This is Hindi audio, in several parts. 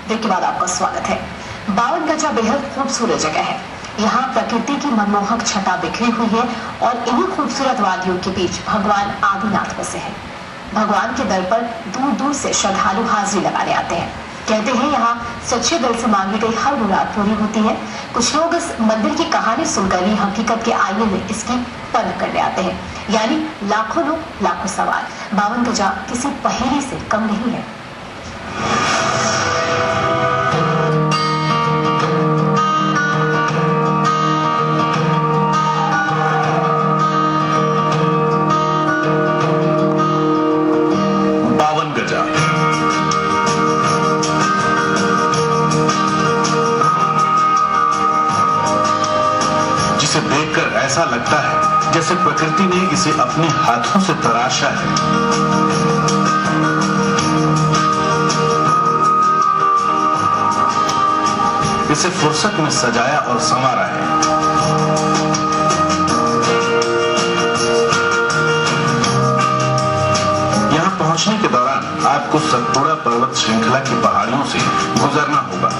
ब्रेक के बाद आपका स्वागत है। 52 गजा बेहद खूबसूरत जगह है। यहाँ प्रकृति की मनमोहक छटा बिखरी हुई है और इन्हीं खूबसूरत वादियों के बीच भगवान आदिनाथ बसे हैं। भगवान के दर पर दूर दूर से श्रद्धालु हाजिरी लगाने आते हैं। कहते हैं यहाँ सच्चे दिल से मांगी गई हर मुराद पूरी होती है। कुछ लोग इस मंदिर की कहानी सुनकर ही हकीकत के आईने में इसकी परख करने आते हैं। यानी लाखों लोग लाखों सवाल। 52 गजा किसी पहेली से कम नहीं है। देखकर ऐसा लगता है जैसे प्रकृति ने इसे अपने हाथों से तराशा है। इसे फुर्सत में सजाया और संवारा है। यहां पहुंचने के दौरान आपको सतपुड़ा पर्वत श्रृंखला की पहाड़ियों से गुजरना होगा।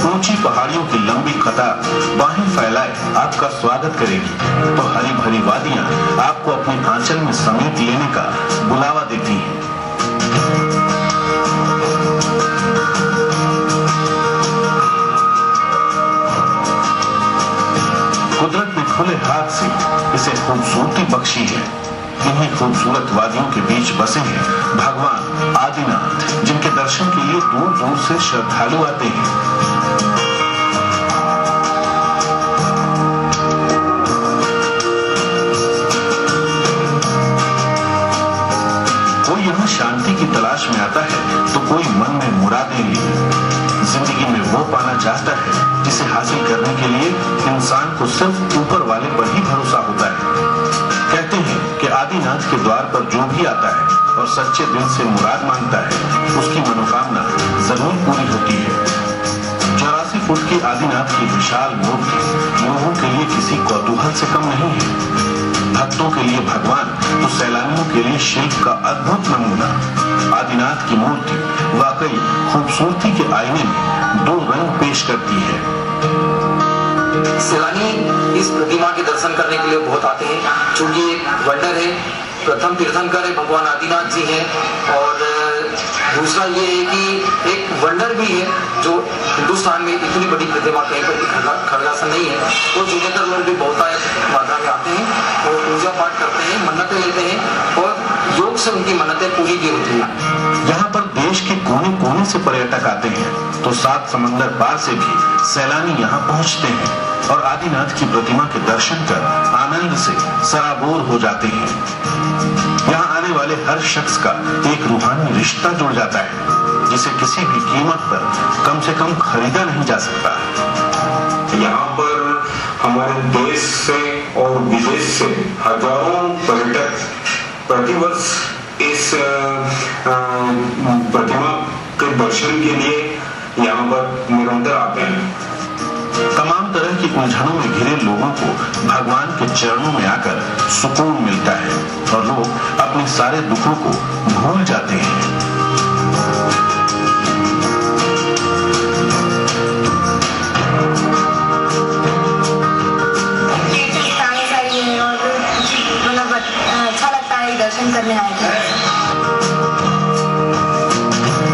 ऊंची पहाड़ियों की लंबी कतार बाहें फैलाए आपका स्वागत करेगी, तो हरी भरी वादियां आपको अपने आंचल में समेट लेने का बुलावा देती हैं। कुदरत ने खुले हाथ से इसे खूबसूरती बख्शी है। इन्हीं खूबसूरत वादियों के बीच बसे हैं भगवान आदिनाथ, जिनके दर्शन के लिए दूर दूर से श्रद्धालु आते हैं। यहाँ शांति की तलाश में आता है तो कोई मन में मुरादें लिए। जिंदगी में वो पाना चाहता है जिसे हासिल करने के लिए इंसान को सिर्फ ऊपर वाले पर ही भरोसा होता है। कहते हैं कि आदिनाथ के द्वार पर जो भी आता है और सच्चे दिल से मुराद मांगता है, उसकी मनोकामना जरूर पूरी होती है। 84 फुट की आदिनाथ की विशाल मूर्ति लोगों के लिए किसी कौतूहल से कम नहीं है। भक्तों के लिए भगवान तो सैलानियों के लिए शिल्प का अद्भुत नमूना। आदिनाथ की मूर्ति वाकई खूबसूरती के आईने में दो रंग पेश करती है। सैलानी इस प्रतिमा के दर्शन करने के लिए बहुत आते हैं, क्योंकि एक वंडर है। प्रथम तीर्थंकर है भगवान आदिनाथ जी हैं, और दूसरा ये है कि एक वंडर भी है जो हिंदुस्तान में इतनी बड़ी प्रतिमा कहीं पर खड़गासन नहीं है। तो ज्यादातर लोग भी बहुत मात्रा में आते हैं और पूजा पाठ करते हैं, मन्नतें लेते हैं और योग से उनकी मन्नतें पूरी भी होती है। यहाँ पर देश के कोने कोने से पर्यटक आते हैं, तो 7 समंदर पार से भी सैलानी यहाँ पहुँचते हैं और आदिनाथ की प्रतिमा के दर्शन कर आनंद से सराबोर हो जाते हैं। यहाँ आने वाले हर शख्स का एक रूहानी रिश्ता जुड़ जाता है, जिसे किसी भी कीमत पर कम से कम खरीदा नहीं जा सकता। यहाँ पर हमारे देश से और विदेश से हजारों पर्यटक प्रतिवर्ष इस प्रतिमा के दर्शन के लिए यहाँ पर निरंतर आते हैं। तमाम तरह की उलझनों में घिरे लोगों को भगवान के चरणों में आकर सुकून मिलता है और लोग अपने सारे दुखों को भूल जाते हैं। अच्छा लगता है दर्शन करने आए थे।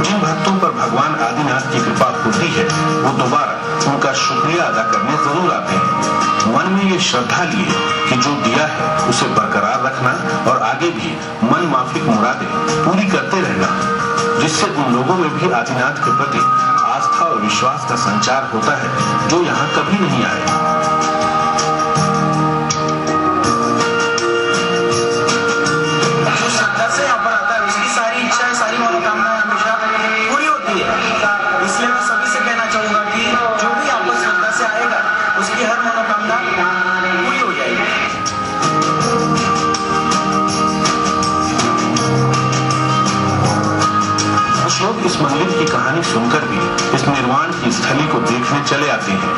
जिन भक्तों पर भगवान आदिनाथ की कृपा होती है, वो दोबारा उनका शुक्रिया अदा करने जरूर आते हैं। मन में ये श्रद्धा लिए कि जो दिया है उसे बरकरार रखना और आगे भी मन माफिक मुरादें पूरी करते रहना, जिससे उन लोगों में भी आदिनाथ के प्रति आस्था और विश्वास का संचार होता है जो यहाँ कभी नहीं आए। इसलिए मैं सभी से कहना चाहूंगा कि जो भी आपको श्रद्धा से आएगा उसकी हर मनोकामना पूरी हो जाएगी। कुछ लोग इस मंदिर की कहानी सुनकर भी इस निर्वाण की स्थली को देखने चले आते हैं।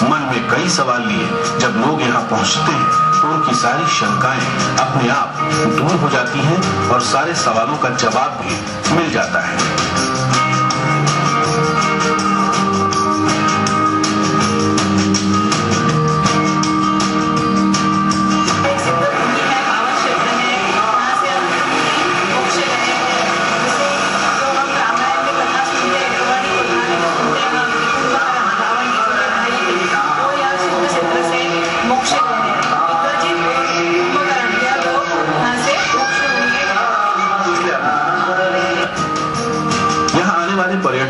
मन में कई सवाल लिए जब लोग यहाँ पहुँचते हैं तो उनकी सारी शंकाएं अपने आप दूर हो जाती हैं और सारे सवालों का जवाब भी मिल जाता है।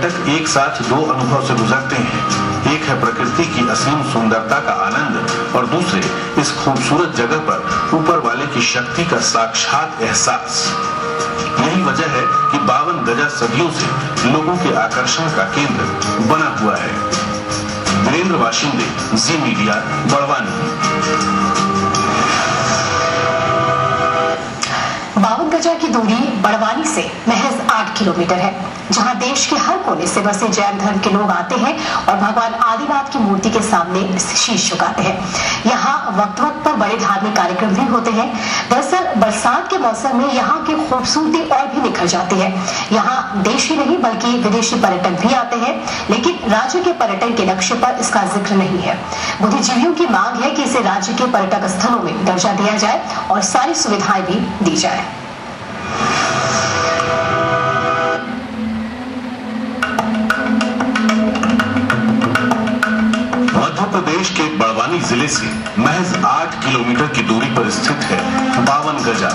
पर्यटक एक साथ दो अनुभव से गुजरते हैं। एक है प्रकृति की असीम सुंदरता का आनंद और दूसरे इस खूबसूरत जगह पर ऊपर वाले की शक्ति का साक्षात एहसास। यही वजह है कि 52 गजा सदियों से लोगों के आकर्षण का केंद्र बना हुआ है। वीरेंद्र वाशिंदे, जी मीडिया, बड़वानी। 52 गजा की दूरी बड़वानी से महज 8 किलोमीटर है, जहां देश के हर कोने से बसे जैन धर्म के लोग आते हैं और भगवान आदिनाथ की मूर्ति के सामने शीश झुकाते हैं। यहाँ वक्त वक्त पर बड़े धार्मिक कार्यक्रम भी होते हैं। दरअसल बरसात के मौसम में यहाँ की खूबसूरती और भी निखर जाती है। यहाँ देश ही नहीं बल्कि विदेशी पर्यटक भी आते हैं, लेकिन राज्य के पर्यटन के नक्शे पर इसका जिक्र नहीं है। बुद्धिजीवियों की मांग है कि इसे राज्य के पर्यटक स्थलों में दर्जा दिया जाए और सारी सुविधाएं भी दी जाए। मध्य प्रदेश के बड़वानी जिले से महज 8 किलोमीटर की दूरी पर स्थित है 52 गजा।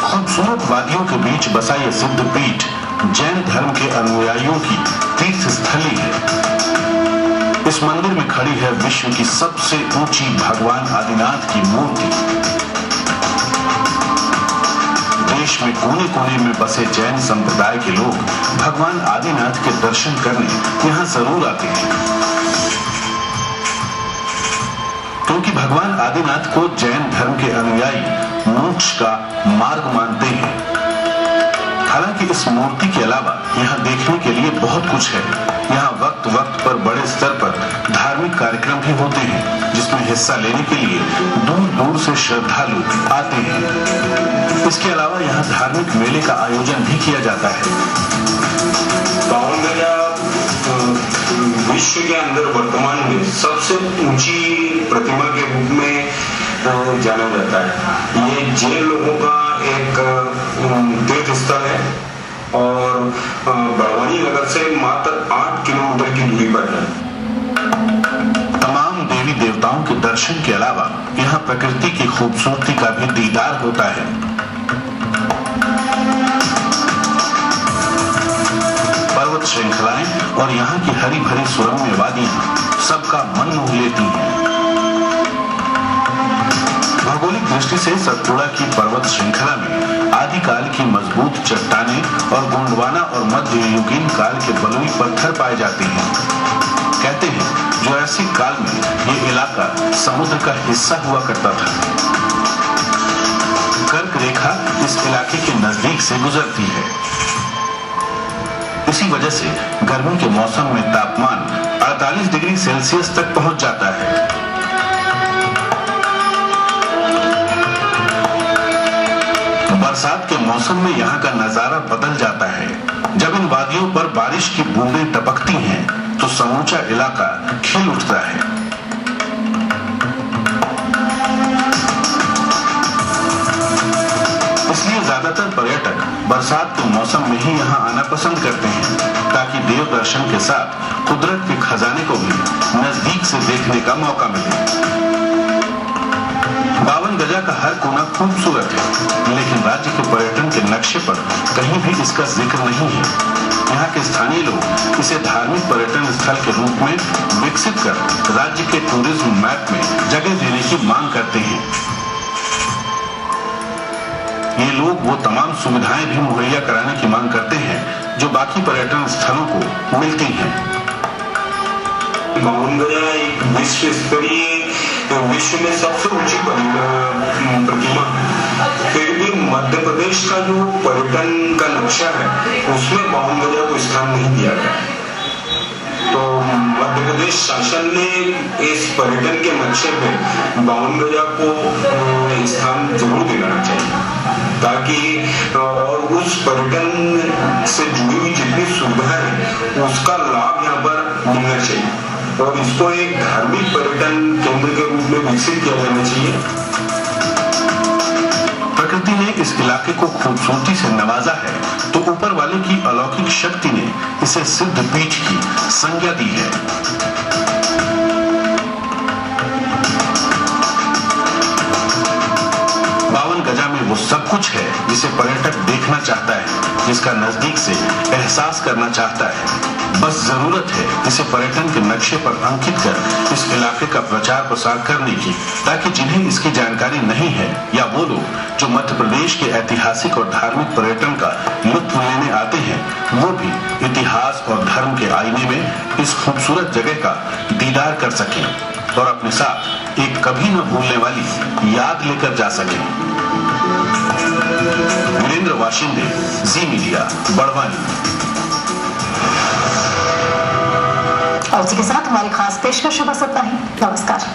खूबसूरत वादियों के बीच बसा यह सिद्ध पीठ जैन धर्म के अनुयायियों की तीर्थ स्थली है। इस मंदिर में खड़ी है विश्व की सबसे ऊंची भगवान आदिनाथ की मूर्ति। देश में कोने कोने में बसे जैन संप्रदाय के लोग भगवान आदिनाथ के दर्शन करने यहाँ जरूर आते हैं, क्योंकि भगवान आदिनाथ को जैन धर्म के अनुयायी मोक्ष का मार्ग मानते हैं। हालांकि इस मूर्ति के अलावा यहाँ देखने के लिए बहुत कुछ है। यहाँ वक्त वक्त पर बड़े स्तर पर धार्मिक कार्यक्रम भी होते हैं, जिसमें हिस्सा लेने के लिए दूर दूर से श्रद्धालु आते हैं। इसके अलावा यहाँ धार्मिक मेले का आयोजन भी किया जाता है। 52 गजा विश्व के अंदर वर्तमान में सबसे ऊंची प्रतिमा के रूप में जाना जाता है। ये जैन लोगों का एक तीर्थ स्थल है और बड़वानी नगर से मात्र 8 किलोमीटर की दूरी पर है। तमाम देवी देवताओं के दर्शन के अलावा यहाँ प्रकृति की खूबसूरती का भी दीदार होता है। पर्वत श्रृंखलाएं और यहाँ की हरी भरी सुरम्य वादियां सबका मन मोह लेती हैं। भौगोलिक दृष्टि से सतपुड़ा की पर्वत श्रृंखला में आदिकाल की मजबूत चट्टानें और गोंडवाना और मध्ययुगीन काल के बलुई पत्थर पाए जाते हैं। कहते हैं जुरासिक काल में ये इलाका समुद्र का हिस्सा हुआ करता था। कर्क रेखा इस इलाके के नजदीक से गुजरती है। इसी वजह से गर्मी के मौसम में तापमान 48 डिग्री सेल्सियस तक पहुंच जाता है। बरसात के मौसम में यहाँ का नजारा बदल जाता है। जब इन वादियों पर बारिश की बूंदें टपकती हैं, तो समूचा इलाका खिल उठता है। इसलिए ज्यादातर पर्यटक बरसात के मौसम में ही यहाँ आना पसंद करते हैं, ताकि देव दर्शन के साथ कुदरत के खजाने को भी नजदीक से देखने का मौका मिले। 52 गजा का हर कोना खूबसूरत है, लेकिन राज्य के पर्यटन के नक्शे पर कहीं भी इसका जिक्र नहीं है। यहाँ के स्थानीय लोग इसे धार्मिक पर्यटन स्थल के रूप में विकसित कर राज्य के टूरिज्म मैप में जगह देने की मांग करते हैं। ये लोग वो तमाम सुविधाएं भी मुहैया कराने की मांग करते हैं जो बाकी पर्यटन स्थलों को मिलती हैं। 52 गजा एक विश्व स्तरीय विश्व में सबसे ऊंची प्रतिमा है। फिर भी मध्य प्रदेश का जो पर्यटन का नक्शा है उसमें 52 गजा को स्थान नहीं दिया गया। तो मध्य प्रदेश शासन ने इस पर्यटन के नक्शे में 52 गजा को स्थान जरूर दिलाना चाहिए, ताकि और उस पर्यटन से जुड़ी हुई जितनी सुविधाएं हैं उसका लाभ यहाँ पर मिलना चाहिए और इसको एक धार्मिक पर्यटन केंद्र के रूप में विकसित किया जाना चाहिए। प्रकृति ने इस इलाके को खूबसूरती से नवाजा है, तो ऊपर वाले की अलौकिक शक्ति ने इसे सिद्ध पीठ की संज्ञा दी है। 52 गजा में वो सब कुछ है जिसे पर्यटक देखना चाहता है, जिसका नजदीक से एहसास करना चाहता है। बस जरूरत है इसे पर्यटन के नक्शे पर अंकित कर इस इलाके का प्रचार प्रसार करने की, ताकि जिन्हें इसकी जानकारी नहीं है या वो लोग जो मध्य प्रदेश के ऐतिहासिक और धार्मिक पर्यटन का लुत्फ लेने आते हैं, वो भी इतिहास और धर्म के आईने में इस खूबसूरत जगह का दीदार कर सकें और अपने साथ एक कभी न भूलने वाली याद लेकर जा सकें। वीरेंद्र वाशिंदे, जी मीडिया, बड़वानी। और इसी के साथ हमारी खास पेशकश बस इतना ही। नमस्कार।